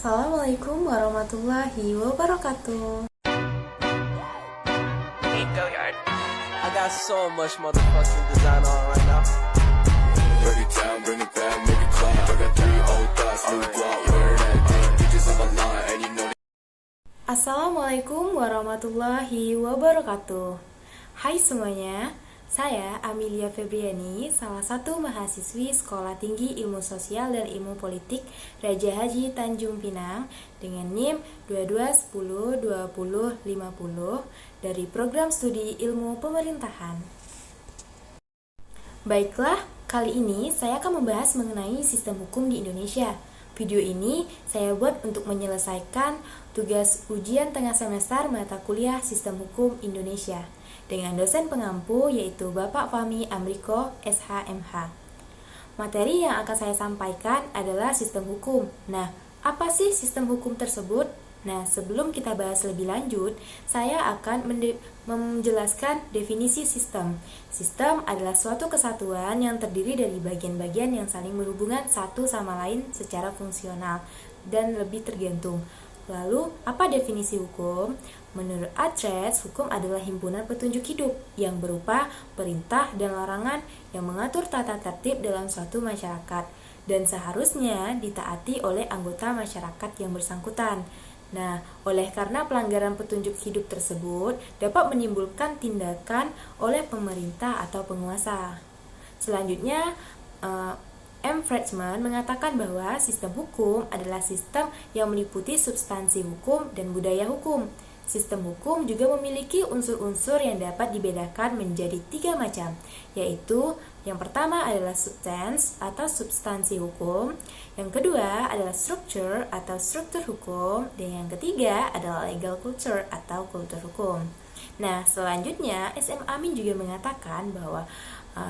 Assalamualaikum warahmatullahi wabarakatuh. Hey, Billiard. I got so much motherfucking design on right now. Break it down, bring it back, make it clap. I got three old thoughts, new guap, wear that thing. Bitches on my line, and you know. Assalamualaikum warahmatullahi wabarakatuh. Hai semuanya, saya Amelia Febriani, salah satu mahasiswi Sekolah Tinggi Ilmu Sosial dan Ilmu Politik Raja Haji Tanjung Pinang dengan NIM 22102050 dari Program Studi Ilmu Pemerintahan. Baiklah, kali ini saya akan membahas mengenai sistem hukum di Indonesia. Video ini saya buat untuk menyelesaikan tugas ujian tengah semester mata kuliah Sistem Hukum Indonesia dengan dosen pengampu yaitu Bapak Fahmi Amriko, SHMH. Materi yang akan saya sampaikan adalah sistem hukum. Nah, apa sih sistem hukum tersebut? Nah, sebelum kita bahas lebih lanjut, saya akan menjelaskan definisi sistem. Sistem adalah suatu kesatuan yang terdiri dari bagian-bagian yang saling berhubungan satu sama lain secara fungsional dan lebih tergantung. Lalu, apa definisi hukum? Menurut Adres, hukum adalah himpunan petunjuk hidup yang berupa perintah dan larangan yang mengatur tata tertib dalam suatu masyarakat dan seharusnya ditaati oleh anggota masyarakat yang bersangkutan. Nah, oleh karena pelanggaran petunjuk hidup tersebut dapat menimbulkan tindakan oleh pemerintah atau penguasa. Selanjutnya, M. Fredman mengatakan bahwa sistem hukum adalah sistem yang meliputi substansi hukum dan budaya hukum. Sistem hukum juga memiliki unsur-unsur yang dapat dibedakan menjadi 3 macam, yaitu yang pertama adalah substance atau substansi hukum, yang kedua adalah structure atau struktur hukum, dan yang ketiga adalah legal culture atau kultur hukum. Nah, selanjutnya SM Amin juga mengatakan bahwa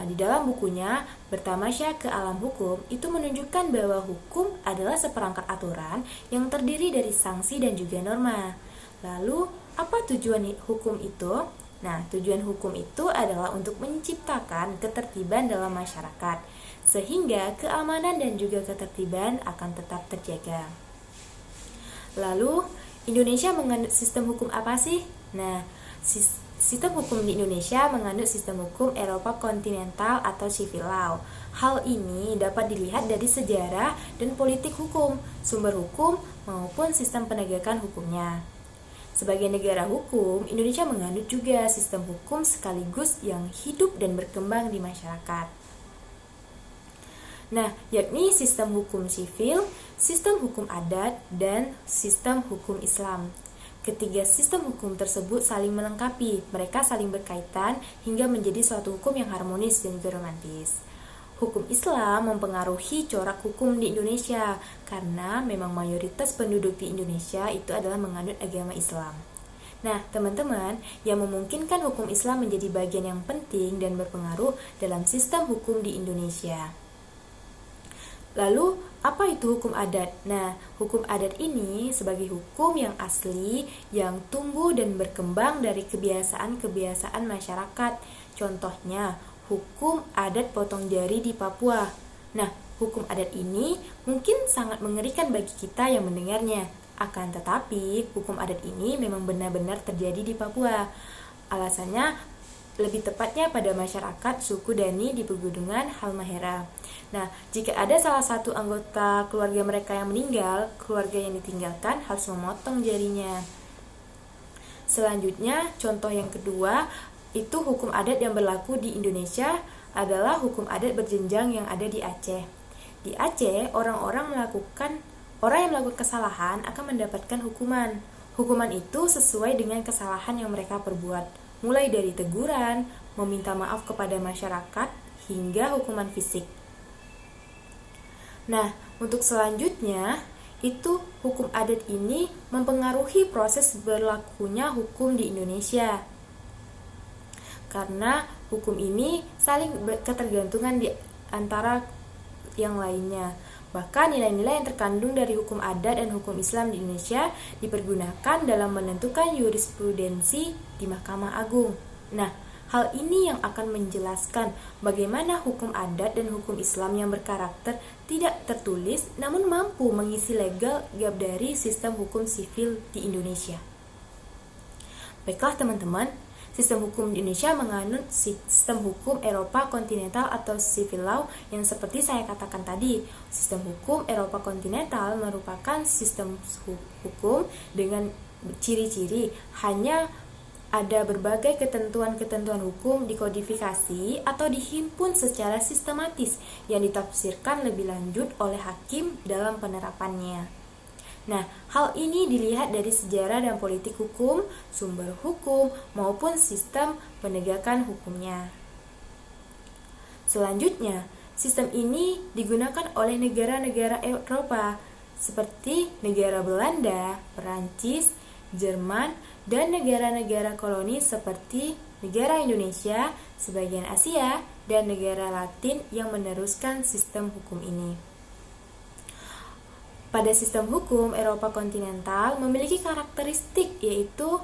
di dalam bukunya Bertamasya ke Alam Hukum itu menunjukkan bahwa hukum adalah seperangkat aturan yang terdiri dari sanksi dan juga norma. Lalu, apa tujuan hukum itu? Nah, tujuan hukum itu adalah untuk menciptakan ketertiban dalam masyarakat, sehingga keamanan dan juga ketertiban akan tetap terjaga. Lalu, Indonesia menganut sistem hukum apa sih? Nah, sistem hukum di Indonesia menganut sistem hukum Eropa kontinental atau civil law. Hal ini dapat dilihat dari sejarah dan politik hukum, sumber hukum, maupun sistem penegakan hukumnya. Sebagai negara hukum, Indonesia menganut juga sistem hukum sekaligus yang hidup dan berkembang di masyarakat. Nah, yakni sistem hukum sivil, sistem hukum adat, dan sistem hukum Islam. Ketiga sistem hukum tersebut saling melengkapi, mereka saling berkaitan hingga menjadi suatu hukum yang harmonis dan juga romantis. Hukum Islam mempengaruhi corak hukum di Indonesia karena memang mayoritas penduduk di Indonesia itu adalah menganut agama Islam. Nah, teman-teman, yang memungkinkan hukum Islam menjadi bagian yang penting dan berpengaruh dalam sistem hukum di Indonesia. Lalu, apa itu hukum adat? Nah, hukum adat ini sebagai hukum yang asli, yang tumbuh dan berkembang dari kebiasaan-kebiasaan masyarakat. Contohnya, hukum adat potong jari di Papua. Nah, hukum adat ini mungkin sangat mengerikan bagi kita yang mendengarnya. Akan tetapi, hukum adat ini memang benar-benar terjadi di Papua. Alasannya, lebih tepatnya pada masyarakat suku Dani di Pegunungan Halmahera. Nah, jika ada salah satu anggota keluarga mereka yang meninggal, keluarga yang ditinggalkan harus memotong jarinya. Selanjutnya, contoh yang kedua, itu hukum adat yang berlaku di Indonesia adalah hukum adat berjenjang yang ada di Aceh. Di Aceh, orang yang melakukan kesalahan akan mendapatkan hukuman. Hukuman itu sesuai dengan kesalahan yang mereka perbuat, mulai dari teguran, meminta maaf kepada masyarakat, hingga hukuman fisik. Nah, untuk selanjutnya, itu hukum adat ini mempengaruhi proses berlakunya hukum di Indonesia. Karena hukum ini saling ketergantungan di antara yang lainnya. Bahkan nilai-nilai yang terkandung dari hukum adat dan hukum Islam di Indonesia dipergunakan dalam menentukan jurisprudensi di Mahkamah Agung. Nah, Hal ini yang akan menjelaskan bagaimana hukum adat dan hukum Islam yang berkarakter tidak tertulis namun mampu mengisi legal gap dari sistem hukum sivil di Indonesia. Baiklah teman-teman, sistem hukum di Indonesia menganut sistem hukum Eropa kontinental atau civil law yang seperti saya katakan tadi. Sistem hukum Eropa kontinental merupakan sistem hukum dengan ciri-ciri hanya ada berbagai ketentuan-ketentuan hukum dikodifikasi atau dihimpun secara sistematis yang ditafsirkan lebih lanjut oleh hakim dalam penerapannya. Nah, hal ini dilihat dari sejarah dan politik hukum, sumber hukum, maupun sistem penegakan hukumnya. Selanjutnya, sistem ini digunakan oleh negara-negara Eropa seperti negara Belanda, Perancis, Jerman, dan negara-negara koloni seperti negara Indonesia, sebagian Asia, dan negara Latin yang meneruskan sistem hukum ini. Pada sistem hukum Eropa kontinental memiliki karakteristik yaitu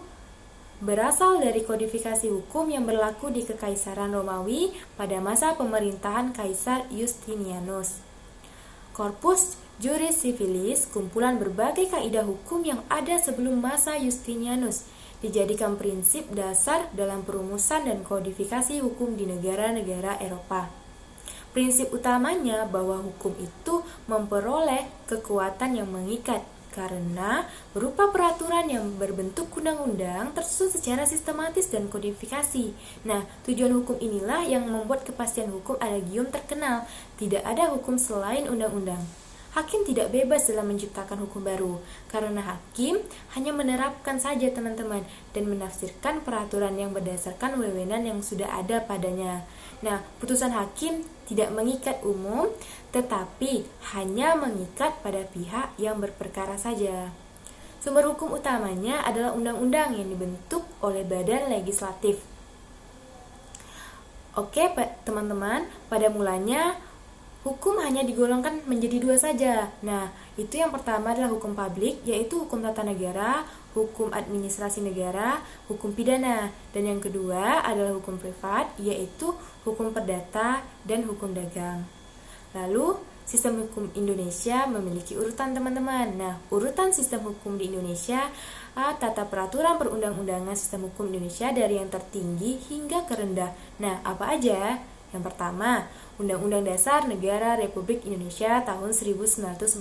berasal dari kodifikasi hukum yang berlaku di Kekaisaran Romawi pada masa pemerintahan Kaisar Justinianus. Corpus Juris Civilis, kumpulan berbagai kaidah hukum yang ada sebelum masa Justinianus, dijadikan prinsip dasar dalam perumusan dan kodifikasi hukum di negara-negara Eropa. Prinsip utamanya bahwa hukum itu memperoleh kekuatan yang mengikat karena berupa peraturan yang berbentuk undang-undang tersusun secara sistematis dan kodifikasi. Nah, tujuan hukum inilah yang membuat kepastian hukum adagium terkenal. Tidak ada hukum selain undang-undang. Hakim tidak bebas dalam menciptakan hukum baru, karena hakim hanya menerapkan saja teman-teman dan menafsirkan peraturan yang berdasarkan wewenang yang sudah ada padanya. Nah, putusan hakim tidak mengikat umum, tetapi hanya mengikat pada pihak yang berperkara saja. Sumber hukum utamanya adalah undang-undang yang dibentuk oleh badan legislatif. Oke, teman-teman, pada mulanya hukum hanya digolongkan menjadi dua saja. Nah, itu yang pertama adalah hukum publik, yaitu hukum tata negara, hukum administrasi negara, hukum pidana. Dan yang kedua adalah hukum privat, yaitu hukum perdata dan hukum dagang. Lalu, sistem hukum Indonesia memiliki urutan teman-teman. Nah, urutan sistem hukum di Indonesia, tata peraturan perundang-undangan sistem hukum Indonesia dari yang tertinggi hingga ke rendah. Nah, apa aja? Yang pertama, Undang-Undang Dasar Negara Republik Indonesia tahun 1945.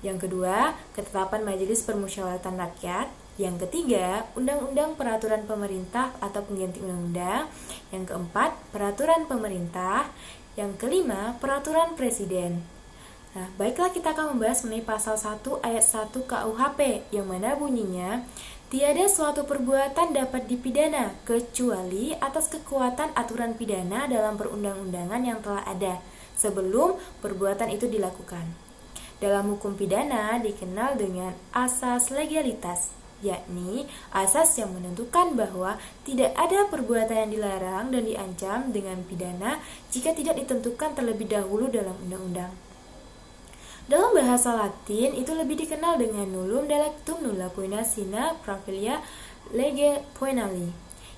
Yang kedua, Ketetapan Majelis Permusyawaratan Rakyat. Yang ketiga, Undang-Undang Peraturan Pemerintah atau pengganti undang-undang. Yang keempat, Peraturan Pemerintah. Yang kelima, Peraturan Presiden. Nah, baiklah kita akan membahas mengenai pasal 1 ayat 1 KUHP yang mana bunyinya, tiada suatu perbuatan dapat dipidana kecuali atas kekuatan aturan pidana dalam perundang-undangan yang telah ada sebelum perbuatan itu dilakukan. Dalam hukum pidana dikenal dengan asas legalitas, yakni asas yang menentukan bahwa tidak ada perbuatan yang dilarang dan diancam dengan pidana jika tidak ditentukan terlebih dahulu dalam undang-undang. Dalam bahasa Latin, itu lebih dikenal dengan nullum delictum nulla poena sine praevilia lege poenali,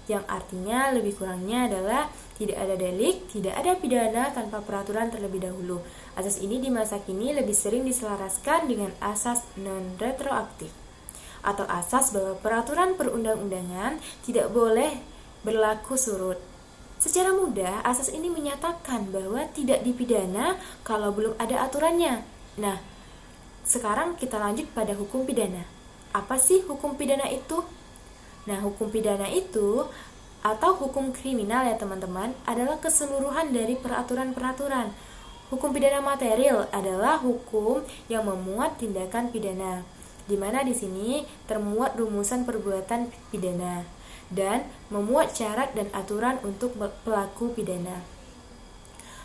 yang artinya lebih kurangnya adalah tidak ada delik, tidak ada pidana tanpa peraturan terlebih dahulu. Asas ini di masa kini lebih sering diselaraskan dengan asas non-retroaktif, atau asas bahwa peraturan perundang-undangan tidak boleh berlaku surut. Secara mudah, asas ini menyatakan bahwa tidak dipidana kalau belum ada aturannya. Nah, sekarang kita lanjut pada hukum pidana. Apa sih hukum pidana itu? Nah, hukum pidana itu atau hukum kriminal ya teman-teman adalah keseluruhan dari peraturan-peraturan. Hukum pidana material adalah hukum yang memuat tindakan pidana, di mana di sini termuat rumusan perbuatan pidana dan memuat syarat dan aturan untuk pelaku pidana.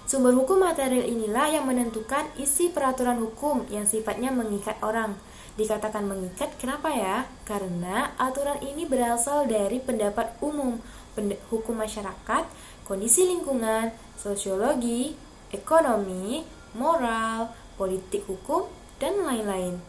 Sumber hukum material inilah yang menentukan isi peraturan hukum yang sifatnya mengikat orang. Dikatakan mengikat kenapa ya? Karena aturan ini berasal dari pendapat umum, hukum masyarakat, kondisi lingkungan, sosiologi, ekonomi, moral, politik hukum, dan lain-lain.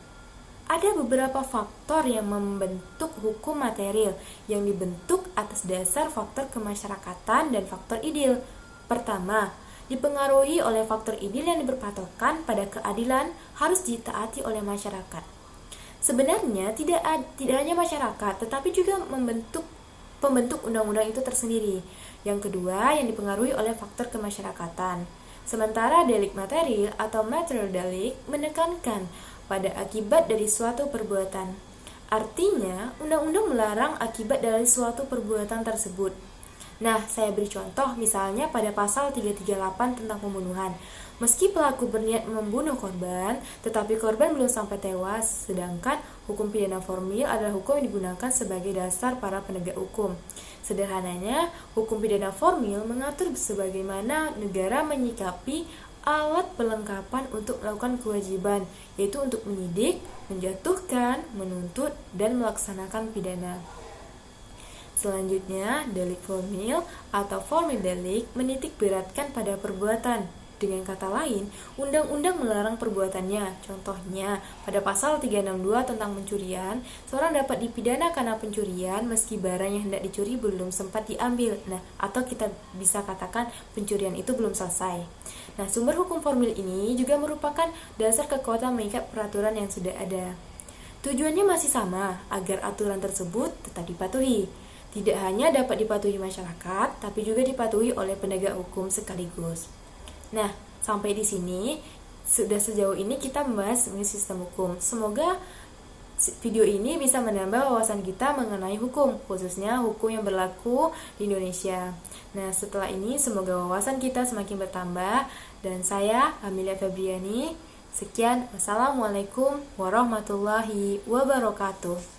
Ada beberapa faktor yang membentuk hukum material yang dibentuk atas dasar faktor kemasyarakatan dan faktor ideal. Pertama, dipengaruhi oleh faktor ideal yang berpatokan pada keadilan harus ditaati oleh masyarakat. Sebenarnya tidak hanya masyarakat, tetapi juga pembentuk undang-undang itu tersendiri. Yang kedua, yang dipengaruhi oleh faktor kemasyarakatan. Sementara delik material atau material delik menekankan pada akibat dari suatu perbuatan. Artinya, undang-undang melarang akibat dari suatu perbuatan tersebut. Nah, saya beri contoh misalnya pada pasal 338 tentang pembunuhan. Meski pelaku berniat membunuh korban, tetapi korban belum sampai tewas, sedangkan hukum pidana formil adalah hukum yang digunakan sebagai dasar para penegak hukum. Sederhananya, hukum pidana formil mengatur sebagaimana negara menyikapi alat pelengkapan untuk melakukan kewajiban, yaitu untuk menyidik, menjatuhkan, menuntut, dan melaksanakan pidana. Selanjutnya, delik formil atau formil delik menitik beratkan pada perbuatan. Dengan kata lain, undang-undang melarang perbuatannya. Contohnya, pada pasal 362 tentang pencurian, seorang dapat dipidana karena pencurian meski barang yang hendak dicuri belum sempat diambil. Nah, atau kita bisa katakan pencurian itu belum selesai. Nah, sumber hukum formil ini juga merupakan dasar kekuatan mengikat peraturan yang sudah ada. Tujuannya masih sama, agar aturan tersebut tetap dipatuhi. Tidak hanya dapat dipatuhi masyarakat, tapi juga dipatuhi oleh penegak hukum sekaligus. Nah, sampai di sini sudah sejauh ini kita membahas mengenai sistem hukum. Semoga video ini bisa menambah wawasan kita mengenai hukum, khususnya hukum yang berlaku di Indonesia. Nah, setelah ini semoga wawasan kita semakin bertambah. Dan saya, Amelia Febriani, sekian. Wassalamualaikum warahmatullahi wabarakatuh.